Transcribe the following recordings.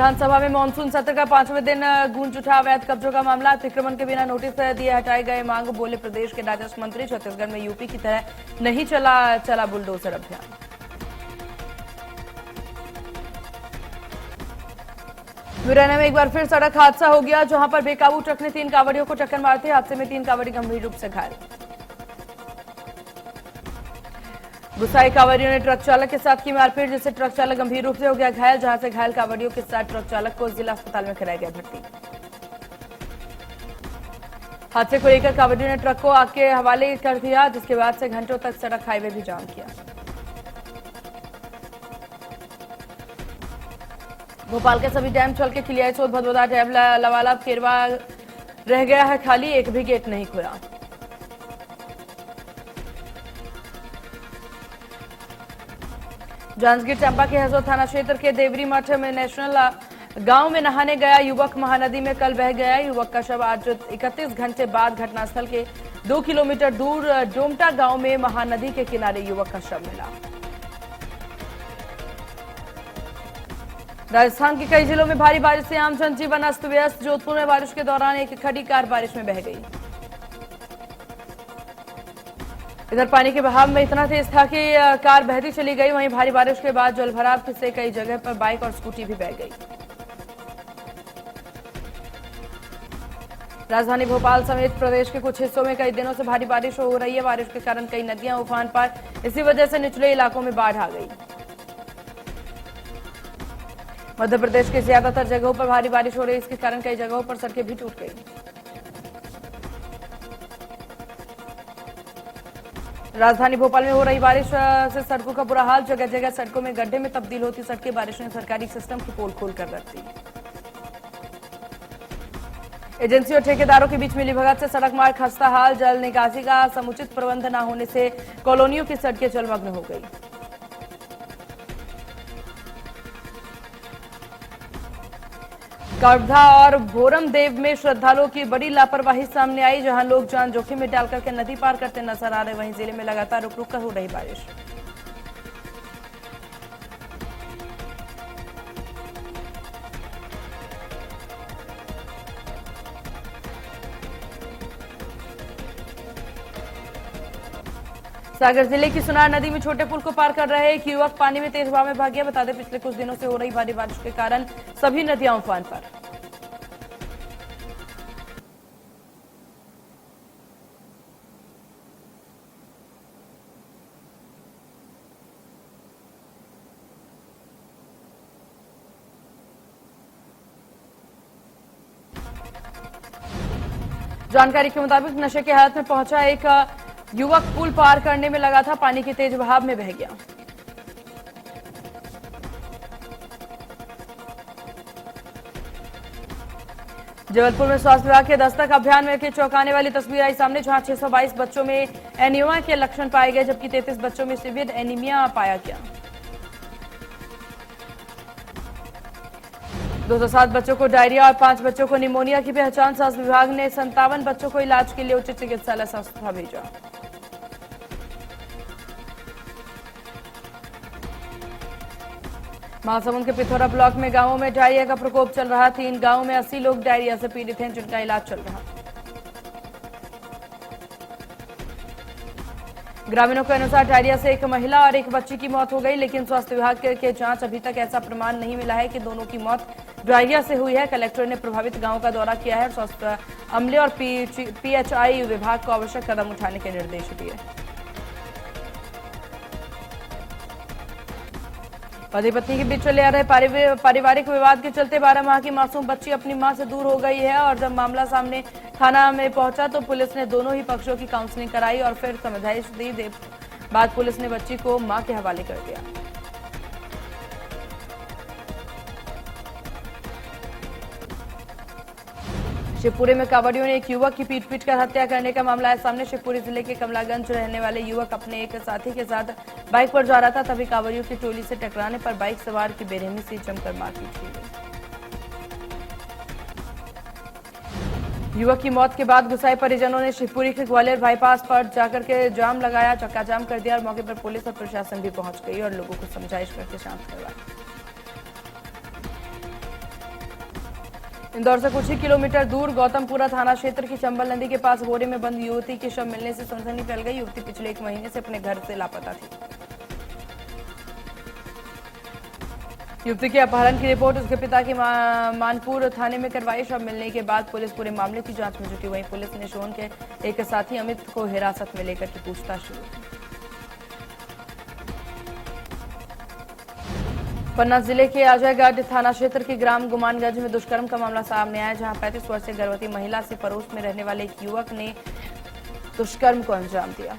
विधानसभा में मानसून सत्र का 5वें दिन गूंज उठा अवैध कब्जों का मामला। अतिक्रमण के बिना नोटिस दिए हटाए गए मांग। बोले प्रदेश के राजस्व मंत्री, छत्तीसगढ़ में यूपी की तरह नहीं चला बुलडोजर अभियान। मुरैना में एक बार फिर सड़क हादसा हो गया, जहां पर बेकाबू ट्रक ने 3 कांवड़ियों को टक्कर मारते हादसे में 3 कांवड़ी गंभीर रूप से घायल। गुस्साए कांवड़ियों ने ट्रक चालक के साथ की मारपीट, जिससे ट्रक चालक गंभीर रूप से हो गया घायल, जहां से घायल कांवड़ियों के साथ ट्रक चालक को जिला अस्पताल में कराया गया भर्ती। हादसे को लेकर कांवड़ियों ने ट्रक को आग के हवाले कर दिया, जिसके बाद से घंटों तक सड़क हाईवे भी जाम किया। भोपाल के सभी डैम चल के खिलियाई सोद भदभदा डैम लवाला केरवा रह गया है खाली, एक भी गेट नहीं खुला। जांजगीर चांपा के हसोद थाना क्षेत्र के देवरी मठ में नेशनल गांव में नहाने गया युवक महानदी में कल बह गया। युवक का शव आज 31 घंटे बाद घटनास्थल के 2 किलोमीटर दूर डोमटा गांव में महानदी के किनारे युवक का शव मिला। राजस्थान के कई जिलों में भारी बारिश से आम जनजीवन अस्त व्यस्त। जोधपुर में बारिश के दौरान एक खड़ी कार बारिश में बह गई। इधर पानी के बहाव में इतना तेज था कि कार बहती चली गई। वहीं भारी बारिश के बाद जलभराव से कई जगह पर बाइक और स्कूटी भी बह गई। राजधानी भोपाल समेत प्रदेश के कुछ हिस्सों में कई दिनों से भारी बारिश हो रही है। बारिश के कारण कई नदियां उफान पर, इसी वजह से निचले इलाकों में बाढ़ आ गई। मध्य प्रदेश के ज्यादातर जगहों पर भारी बारिश हो रही है, इसके कारण कई जगहों पर सड़कें भी टूट गई। राजधानी भोपाल में हो रही बारिश से सड़कों का बुरा हाल। जगह जगह सड़कों में गड्ढे में तब्दील होती सड़कें। बारिश ने सरकारी सिस्टम की पोल खोल कर रख दी। एजेंसी और ठेकेदारों के बीच मिली भगत से सड़क मार्ग खस्ता हाल। जल निकासी का समुचित प्रबंध न होने से कॉलोनियों की सड़कें जलमग्न हो गई। कवर्धा और भोरमदेव में श्रद्धालुओं की बड़ी लापरवाही सामने आई, जहां लोग जान जोखिम में डालकर के नदी पार करते नजर आ रहे। वहीं जिले में लगातार रुक रुक कर हो रही बारिश। सागर जिले की सुनार नदी में छोटे पुल को पार कर रहे एक युवक पानी में तेज बहाव में भाग गया। बता दें, पिछले कुछ दिनों से हो रही भारी बारिश के कारण सभी नदियां उफान पर। जानकारी के मुताबिक नशे की हालत में पहुंचा एक युवक पुल पार करने में लगा था, पानी के तेज बहाव में बह गया। जबलपुर में स्वास्थ्य विभाग के दस्तक अभियान में चौंकाने वाली तस्वीर आई सामने, जहां 622 बच्चों में एनीमिया के लक्षण पाए गए, जबकि 33 बच्चों में सीवियर एनीमिया पाया गया। 207 बच्चों को डायरिया और 5 बच्चों को निमोनिया की पहचान। स्वास्थ्य विभाग ने 57 बच्चों को इलाज के लिए उच्च चिकित्सालय संस्था भेजा। महासमुंद के पिथौरा ब्लॉक में गांवों में डायरिया का प्रकोप चल रहा। 3 गांवों में 80 लोग डायरिया से पीड़ित हैं, जिनका इलाज चल रहा। ग्रामीणों के अनुसार डायरिया से एक महिला और एक बच्ची की मौत हो गई, लेकिन स्वास्थ्य विभाग के जांच अभी तक ऐसा प्रमाण नहीं मिला है कि दोनों की मौत डायरिया से हुई है। कलेक्टर ने प्रभावित गांवों का दौरा किया है और स्वास्थ्य अमले और पीएचआई विभाग को आवश्यक कदम उठाने के निर्देश दिए। पति पत्नी के बीच चले आ रहे पारिवारिक विवाद के चलते 12 माह की मासूम बच्ची अपनी मां से दूर हो गई है और जब मामला सामने थाना में पहुंचा तो पुलिस ने दोनों ही पक्षों की काउंसलिंग कराई और फिर समझाइश दी। बाद पुलिस ने बच्ची को मां के हवाले कर दिया। शिवपुरी में कांवड़ियों ने एक युवक की पीट कर हत्या करने का मामला है सामने। शिवपुरी जिले के कमलागंज रहने वाले युवक अपने एक साथी के साथ बाइक पर जा रहा था, तभी कांवड़ियों की टोली से टकराने पर बाइक सवार की बेरहमी से जमकर मारपीट की गई। युवक की मौत के बाद गुस्साए परिजनों ने शिवपुरी के ग्वालियर बाईपास पर जाकर के जाम लगाया, चक्का जाम कर दिया और मौके पर पुलिस और प्रशासन भी पहुंच गई और लोगों को समझाइश करके शांत करवाया। इंदौर से कुछ ही किलोमीटर दूर गौतमपुरा थाना क्षेत्र की चंबल नदी के पास बोरे में बंद युवती के शव मिलने से सनसनी फैल गई। युवती पिछले 1 महीने से अपने घर से लापता थी। युवती के अपहरण की रिपोर्ट उसके पिता की मानपुर थाने में करवाई। शव मिलने के बाद पुलिस पूरे मामले की जांच में जुटी। वहीं पुलिस ने शोन के एक साथी अमित को हिरासत में लेकर के पूछताछ शुरू की। पन्ना जिले के अजयगढ़ थाना क्षेत्र के ग्राम गुमानगंज में दुष्कर्म का मामला सामने आया, जहां 35 वर्षीय गर्भवती महिला से पड़ोस में रहने वाले एक युवक ने दुष्कर्म को अंजाम दिया।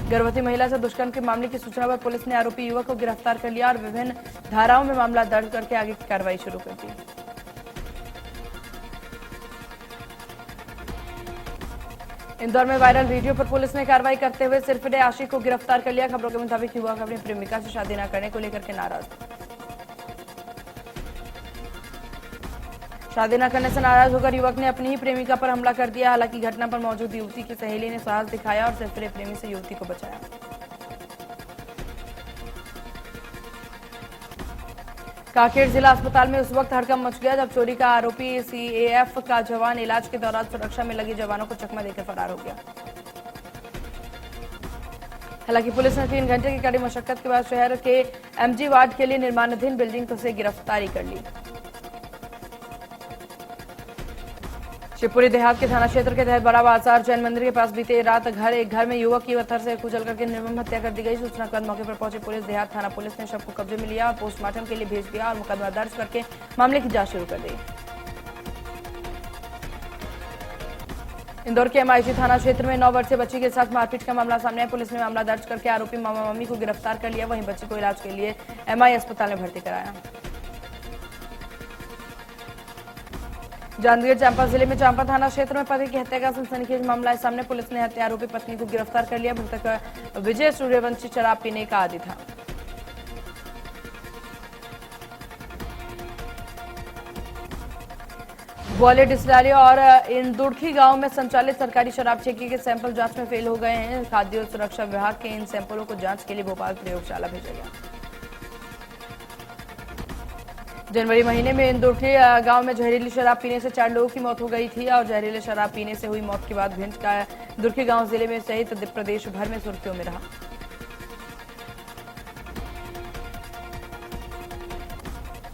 गर्भवती महिला से दुष्कर्म के मामले की सूचना पर पुलिस ने आरोपी युवक को गिरफ्तार कर लिया और विभिन्न धाराओं में मामला दर्ज करके आगे की कार्रवाई शुरू कर दी। इंदौर में वायरल वीडियो पर पुलिस ने कार्रवाई करते हुए सिरफिरे आशिक को गिरफ्तार कर लिया। खबरों के मुताबिक युवक अपनी प्रेमिका से शादी न करने को लेकर के नाराज था। शादी न करने से नाराज होकर युवक ने अपनी ही प्रेमिका पर हमला कर दिया। हालांकि घटना पर मौजूद युवती की सहेली ने साहस दिखाया और सिरफिरे प्रेमी से युवती को बचाया। कांकेर जिला अस्पताल में उस वक्त हड़कंप मच गया जब चोरी का आरोपी सीएएफ का जवान इलाज के दौरान सुरक्षा में लगे जवानों को चकमा देकर फरार हो गया। हालांकि पुलिस ने 3 घंटे की कड़ी मशक्कत के बाद शहर के एमजी वार्ड के लिए निर्माणाधीन बिल्डिंग से गिरफ्तारी कर ली। शिवपुरी देहात के थाना क्षेत्र के तहत बड़ा बाजार जैन मंदिर के पास बीते रात एक घर में युवक की पत्थर से कुचल करके निर्मम हत्या कर दी गई। सूचना के बाद मौके पर पहुंची पुलिस देहात थाना पुलिस ने शव को कब्जे में लिया और पोस्टमार्टम के लिए भेज दिया और मुकदमा दर्ज करके मामले की जांच शुरू कर दी। इंदौर के एमआईजी थाना क्षेत्र में 9 वर्षीय बच्ची के साथ मारपीट का मामला सामने आया। पुलिस ने मामला दर्ज करके आरोपी मामा मामी को गिरफ्तार कर लिया। वहीं बच्ची को इलाज के लिए एमआई अस्पताल में भर्ती कराया। जांजगीर चांपा जिले में चांपा थाना क्षेत्र में पति की हत्या का सनसनीखेज मामला है सामने। पुलिस ने हत्या आरोपी पत्नी को गिरफ्तार कर लिया। मृतक विजय सूर्यवंशी शराब पीने का आदी था। ग्वालियर डिस्टिलरी और इंदुड़खी गांव में संचालित सरकारी शराब ठेके के सैंपल जांच में फेल हो गए हैं। खाद्य और सुरक्षा विभाग के इन सैंपलों को जांच के लिए भोपाल प्रयोगशाला भेजा गया। जनवरी महीने में इंदुड़खी गांव में जहरीली शराब पीने से 4 लोगों की मौत हो गई थी और जहरीली शराब पीने से हुई मौत के बाद भिंड का इंदुड़खी गांव जिले में सहित प्रदेश भर में सुर्खियों में रहा।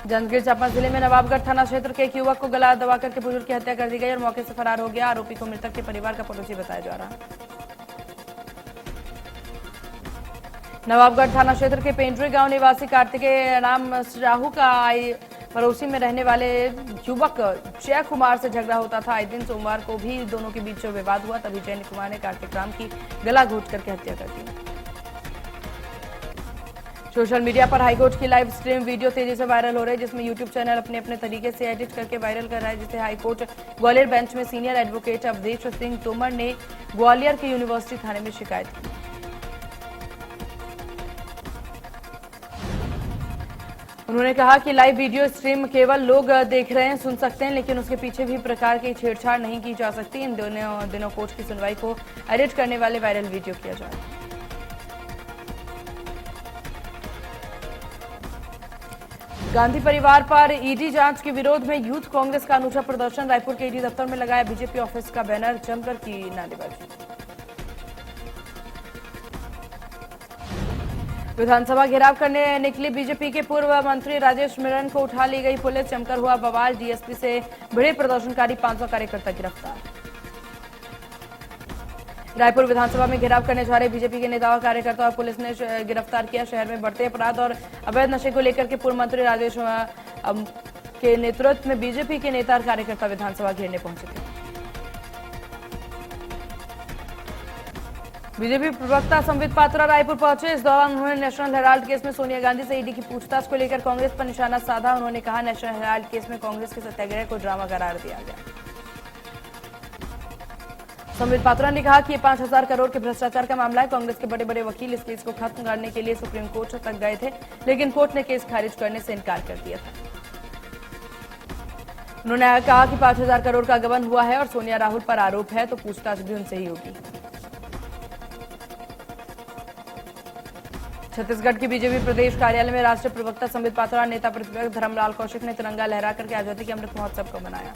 जांजगीर चांपा जिले में नवाबगढ़ थाना क्षेत्र के एक युवक को गला दबा करके बुजुर्ग की हत्या कर दी गई और मौके से फरार हो गया। आरोपी को मृतक के परिवार का पड़ोसी बताया जा रहा है। नवाबगढ़ थाना क्षेत्र के पेंड्री गांव निवासी कार्तिकेय राम राहू का पड़ोसी में रहने वाले युवक जय कुमार से झगड़ा होता था। आए दिन सोमवार को भी दोनों के बीच विवाद हुआ, तभी जय कुमार ने कार्तिक राम की गला घोट करके हत्या कर दी। सोशल मीडिया पर हाईकोर्ट की लाइव स्ट्रीम वीडियो तेजी से वायरल हो रही है, जिसमें यूट्यूब चैनल अपने अपने तरीके से एडिट करके वायरल कर रहा है, जिसे हाईकोर्ट ग्वालियर बेंच में सीनियर एडवोकेट अवधेश सिंह तोमर ने ग्वालियर के यूनिवर्सिटी थाने में शिकायत की। उन्होंने कहा कि लाइव वीडियो स्ट्रीम केवल लोग देख रहे हैं, सुन सकते हैं, लेकिन उसके पीछे भी प्रकार की छेड़छाड़ नहीं की जा सकती। इन दोनों दिनों कोर्ट की सुनवाई को एडिट करने वाले वायरल वीडियो किया जाए। गांधी परिवार पर ईडी जांच के विरोध में यूथ कांग्रेस का अनूठा प्रदर्शन। रायपुर के ईडी दफ्तर में लगाया बीजेपी ऑफिस का बैनर, जमकर की नारेबाजी। विधानसभा घेराव करने निकली बीजेपी के पूर्व मंत्री राजेश मिरन को उठा ली गई पुलिस। जमकर हुआ बवाल, डीएसपी से भिड़े प्रदर्शनकारी, 500 कार्यकर्ता गिरफ्तार। रायपुर विधानसभा में घेराव करने जा रहे बीजेपी के नेता और कार्यकर्ता और पुलिस ने गिरफ्तार किया। शहर में बढ़ते अपराध और अवैध नशे को लेकर के पूर्व मंत्री राजेश के नेतृत्व में बीजेपी के नेता और कार्यकर्ता विधानसभा घेरने पहुंचे थे। बीजेपी प्रवक्ता संबित पात्रा रायपुर पहुंचे। इस दौरान उन्होंने नेशनल हेराल्ड केस में सोनिया गांधी से ईडी की पूछताछ को लेकर कांग्रेस पर निशाना साधा। उन्होंने कहा, नेशनल हेराल्ड केस में कांग्रेस के सत्याग्रह को ड्रामा करार दिया गया। संबित पात्रा ने कहा कि ये 5000 करोड़ के भ्रष्टाचार का मामला है। कांग्रेस के बड़े बड़े वकील इस केस को खत्म करने के लिए सुप्रीम कोर्ट तक गए थे, लेकिन कोर्ट ने केस खारिज करने से इनकार कर दिया था। उन्होंने कहा कि 5000 करोड़ का गबन हुआ है और सोनिया राहुल पर आरोप है, तो पूछताछ भी उनसे ही होगी। छत्तीसगढ़ की बीजेपी प्रदेश कार्यालय में राष्ट्रीय प्रवक्ता संबित पात्रा, नेता प्रतिपक्ष धर्मलाल कौशिक ने तिरंगा लहरा करके आजादी के अमृत महोत्सव को मनाया।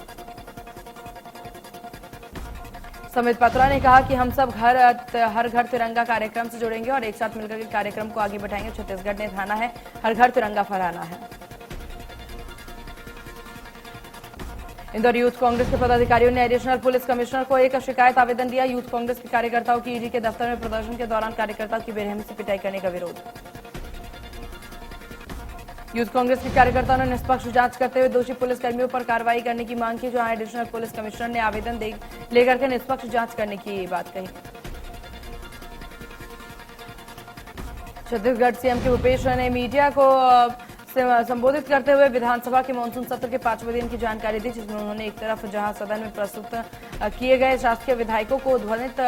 संबित पात्रा ने कहा कि हम सब हर घर तिरंगा कार्यक्रम से जुड़ेंगे और एक साथ मिलकर के कार्यक्रम को आगे बढ़ाएंगे। छत्तीसगढ़ ने ठाना है हर घर तिरंगा फहराना है। इंदौर यूथ कांग्रेस के पदाधिकारियों ने एडिशनल पुलिस कमिश्नर को एक शिकायत आवेदन दिया। यूथ कांग्रेस के कार्यकर्ताओं की ईडी के दफ्तर में प्रदर्शन के दौरान कार्यकर्ताओं की बेरहमी से पिटाई करने का विरोध। यूथ कांग्रेस के कार्यकर्ताओं ने निष्पक्ष जांच करते हुए दोषी पुलिसकर्मियों पर कार्रवाई करने की मांग की। जहां एडिशनल पुलिस कमिश्नर ने आवेदन लेकर के निष्पक्ष जांच करने की बात कही। छत्तीसगढ़ सीएम के भूपेश ने मीडिया को संबोधित करते हुए विधानसभा के मानसून सत्र के 5वें दिन की जानकारी दी, जिसमें उन्होंने एक तरफ जहां सदन में प्रस्तुत किए गए शासकीय विधायकों को ध्वनित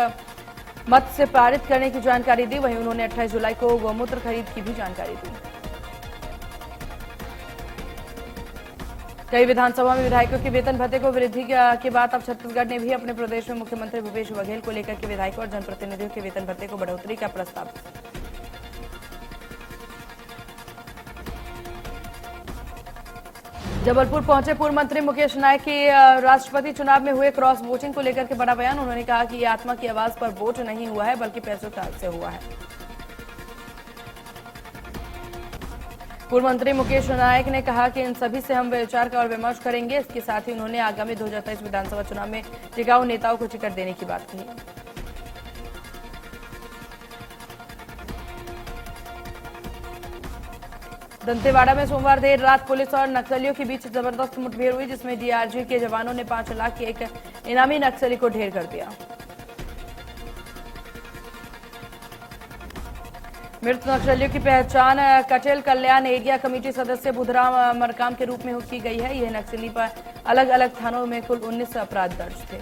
मत से पारित करने की जानकारी दी, वहीं उन्होंने 28 जुलाई को गौमूत्र खरीद की भी जानकारी दी। कई विधानसभा में विधायकों के वेतन भत्ते को वृद्धि के बाद अब छत्तीसगढ़ ने भी अपने प्रदेश में मुख्यमंत्री भूपेश बघेल को लेकर के विधायकों और जनप्रतिनिधियों के वेतन भत्ते को बढ़ोतरी का प्रस्ताव। जबलपुर पहुंचे पूर्व मंत्री मुकेश नायक की राष्ट्रपति चुनाव में हुए क्रॉस वोटिंग को लेकर के बड़ा बयान। उन्होंने कहा कि ये आत्मा की आवाज पर वोट नहीं हुआ है बल्कि पैसों से हुआ है। पूर्व मंत्री मुकेश नायक ने कहा कि इन सभी से हम विचार का और विमर्श करेंगे। इसके साथ ही उन्होंने आगामी 2023 विधानसभा चुनाव में टिकाऊ नेताओं को टिकट देने की बात कही। दंतेवाड़ा में सोमवार देर रात पुलिस और नक्सलियों के बीच जबरदस्त मुठभेड़ हुई, जिसमें डीआरजी के जवानों ने 5 लाख के एक इनामी नक्सली को ढेर कर दिया। मृत नक्सलियों की पहचान कटेल कल्याण एरिया कमेटी सदस्य बुधराम मरकाम के रूप में की गई है। यह नक्सली पर अलग अलग थानों में कुल 19 अपराध दर्ज थे।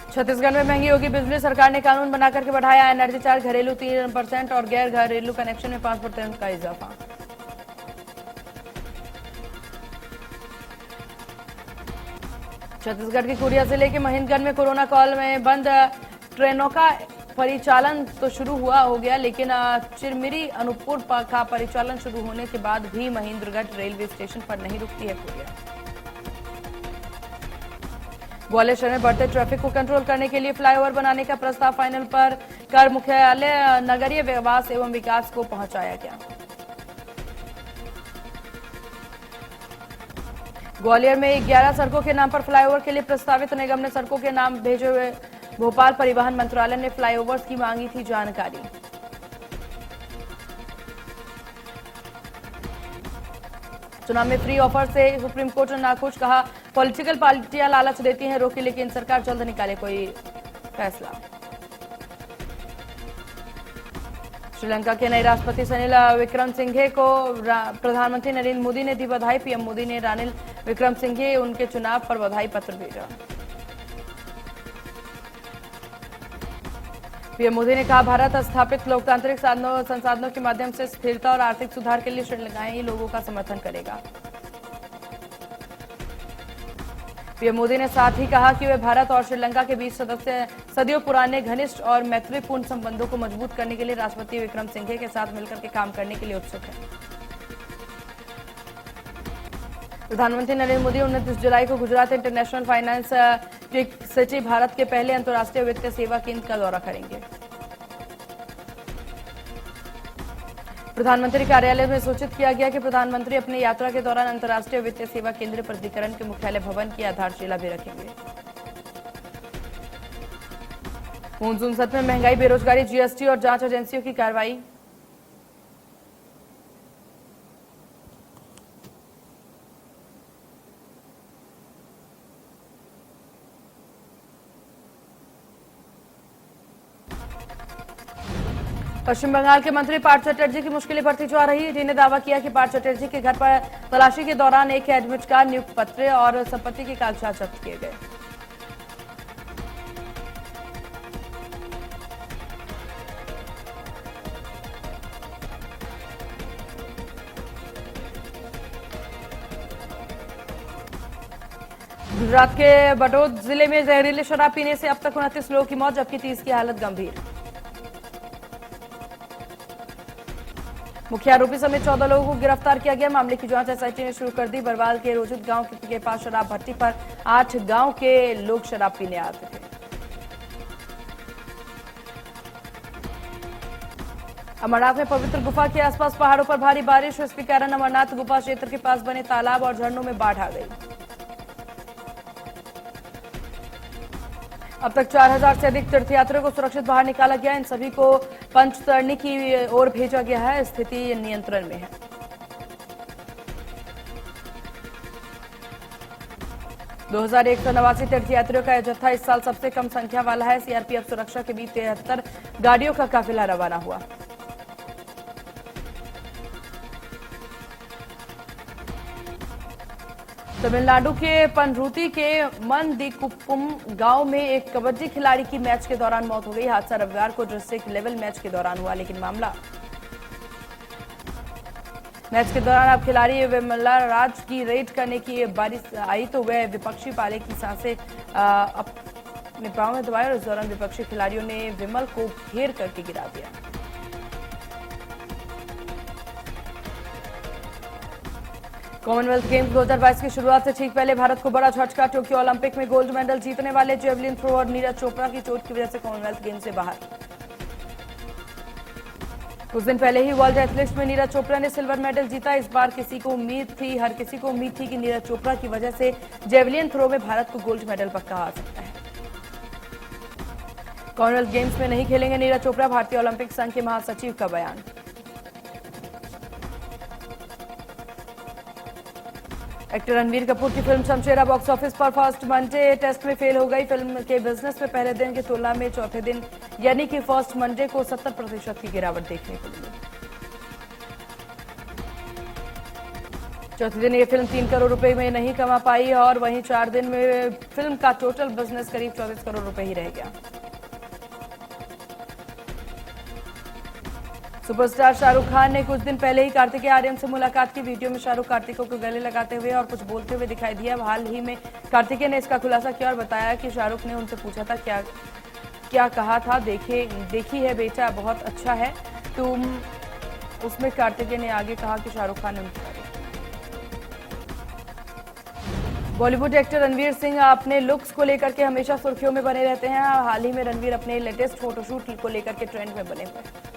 छत्तीसगढ़ में महंगी होगी बिजली। सरकार ने कानून बनाकर के बढ़ाया एनर्जी चार्ज, घरेलू 3% और गैर घरेलू कनेक्शन में 5% का इजाफा। छत्तीसगढ़ के कोरिया जिले के महेंद्रगढ़ में कोरोना काल में बंद ट्रेनों का परिचालन तो शुरू हो गया, लेकिन चिरमिरी अनूपपुर का परिचालन शुरू होने के बाद भी महेंद्रगढ़ रेलवे स्टेशन पर नहीं रुकती है कोरिया। ग्वालियर शहर में बढ़ते ट्रैफिक को कंट्रोल करने के लिए फ्लाईओवर बनाने का प्रस्ताव फाइनल पर कर मुख्यालय नगरीय विकास एवं विकास को पहुंचाया गया। ग्वालियर में 11 सड़कों के नाम पर फ्लाईओवर के लिए प्रस्तावित। निगम ने सड़कों के नाम भेजे हुए। भोपाल परिवहन मंत्रालय ने फ्लाईओवर्स की मांगी थी जानकारी। चुनाव में फ्री ऑफर से सुप्रीम कोर्ट ने नाखुश, कहा पॉलिटिकल पार्टियां लालच देती हैं रोकी, लेकिन सरकार जल्द निकाले कोई फैसला। श्रीलंका के नए राष्ट्रपति रनिल विक्रमसिंघे को प्रधानमंत्री नरेंद्र मोदी ने दी बधाई। पीएम मोदी ने रनिल विक्रमसिंघे उनके चुनाव पर बधाई पत्र भेजा। पीएम मोदी ने कहा भारत स्थापित लोकतांत्रिक संसाधनों के माध्यम से स्थिरता और आर्थिक सुधार के लिए श्रीलंकाई लोगों का समर्थन करेगा। पीएम मोदी ने साथ ही कहा कि वे भारत और श्रीलंका के बीच सदियों पुराने घनिष्ठ और मैत्रीपूर्ण संबंधों को मजबूत करने के लिए राष्ट्रपति विक्रमसिंघे के साथ मिलकर के काम करने के लिए उत्सुक हैं। प्रधानमंत्री नरेंद्र मोदी 29 जुलाई को Gujarat international finance city Bharat के पहले अंतर्राष्ट्रीय वित्तीय सेवा केंद्र का दौरा करेंगे। प्रधानमंत्री कार्यालय में सूचित किया गया कि प्रधानमंत्री अपनी यात्रा के दौरान अंतर्राष्ट्रीय वित्तीय सेवा केंद्र प्राधिकरण के मुख्यालय भवन की आधारशिला भी रखेंगे। मानसून सत्र में महंगाई, बेरोजगारी, जीएसटी और जांच एजेंसियों की कार्रवाई। पश्चिम बंगाल के मंत्री पार्थ चटर्जी की मुश्किलें बढ़ती जा रही। ईडी ने दावा किया कि पार्थ चटर्जी के घर पर तलाशी के दौरान एक एडमिट कार्ड, नियुक्त पत्र और संपत्ति के कागजात जब्त किए गए। गुजरात के बडोद जिले में जहरीली शराब पीने से अब तक 29 लोगों की मौत, जबकि 30 की हालत गंभीर। मुख्य आरोपी समेत 14 लोगों को गिरफ्तार किया गया। मामले की जांच एसआईटी ने शुरू कर दी। बरवाल के रोजित गांव के पास शराब भट्टी पर 8 गांव के लोग शराब पीने आते थे। अमरनाथ में पवित्र गुफा के आसपास पहाड़ों पर भारी बारिश, इसके कारण अमरनाथ गुफा क्षेत्र के पास बने तालाब और झरनों में बाढ़ आ गई। अब तक 4000 से अधिक तीर्थयात्रियों को सुरक्षित बाहर निकाला गया। इन सभी को पंचतरणी की ओर भेजा गया है। स्थिति नियंत्रण में है। दो 2189 तीर्थयात्रियों का यह जत्था इस साल सबसे कम संख्या वाला है। सीआरपीएफ सुरक्षा के बीच 73 गाड़ियों का काफिला रवाना हुआ। तमिलनाडु के पनरूती के मनदीकुप्पम गांव में एक कबड्डी खिलाड़ी की मैच के दौरान मौत हो गई। हादसा रविवार को डिस्ट्रिक्ट लेवल मैच के दौरान हुआ, लेकिन मामला मैच के दौरान अब खिलाड़ी विमला राज की रेड करने की बारी आई तो वह विपक्षी पाले की सांसें अपने पांव में दबाए और इस दौरान विपक्षी खिलाड़ियों ने विमल को घेर करके गिरा दिया। कॉमनवेल्थ गेम्स 2022 की शुरुआत से ठीक पहले भारत को बड़ा झटका। टोक्यो ओलंपिक में गोल्ड मेडल जीतने वाले जेवलिन थ्रो और नीरज चोपड़ा की चोट की वजह से कॉमनवेल्थ गेम्स से बाहर। कुछ दिन पहले ही वर्ल्ड एथलेटिक्स में नीरज चोपड़ा ने सिल्वर मेडल जीता। इस बार हर किसी को उम्मीद थी कि नीरज चोपड़ा की वजह से जेवलिन थ्रो में भारत को गोल्ड मेडल पक्का आ सकता है। कॉमनवेल्थ गेम्स में नहीं खेलेंगे नीरज चोपड़ा, भारतीय ओलंपिक संघ के महासचिव का बयान। एक्टर रणबीर कपूर की फिल्म शमशेरा बॉक्स ऑफिस पर फर्स्ट मंडे टेस्ट में फेल हो गई। फिल्म के बिजनेस में पहले दिन की तुलना में चौथे दिन यानी कि फर्स्ट मंडे को 70% की गिरावट देखने को मिली। चौथे दिन ये फिल्म 3 करोड़ रुपए में नहीं कमा पाई और वहीं 4 दिन में फिल्म का टोटल बिजनेस करीब 24 करोड़ रुपए ही रह गया। सुपरस्टार शाहरुख खान ने कुछ दिन पहले ही कार्तिकेय आर्यन से मुलाकात की। वीडियो में शाहरुख कार्तिकों को गले लगाते हुए और कुछ बोलते हुए दिखाई दिया। हाल ही में कार्तिकेय ने इसका खुलासा किया और बताया कि शाहरुख ने उनसे पूछा था क्या कहा था, देखी है बेटा, बहुत अच्छा है तुम। उसमें कार्तिकेय ने आगे कहा कि शाहरुख खान ने उनकी तारीफ की। बॉलीवुड एक्टर रणवीर सिंह अपने लुक्स को लेकर के हमेशा सुर्खियों में बने रहते हैं। हाल ही में रणवीर अपने लेटेस्ट फोटोशूट को लेकर के ट्रेंड में बने हुए हैं।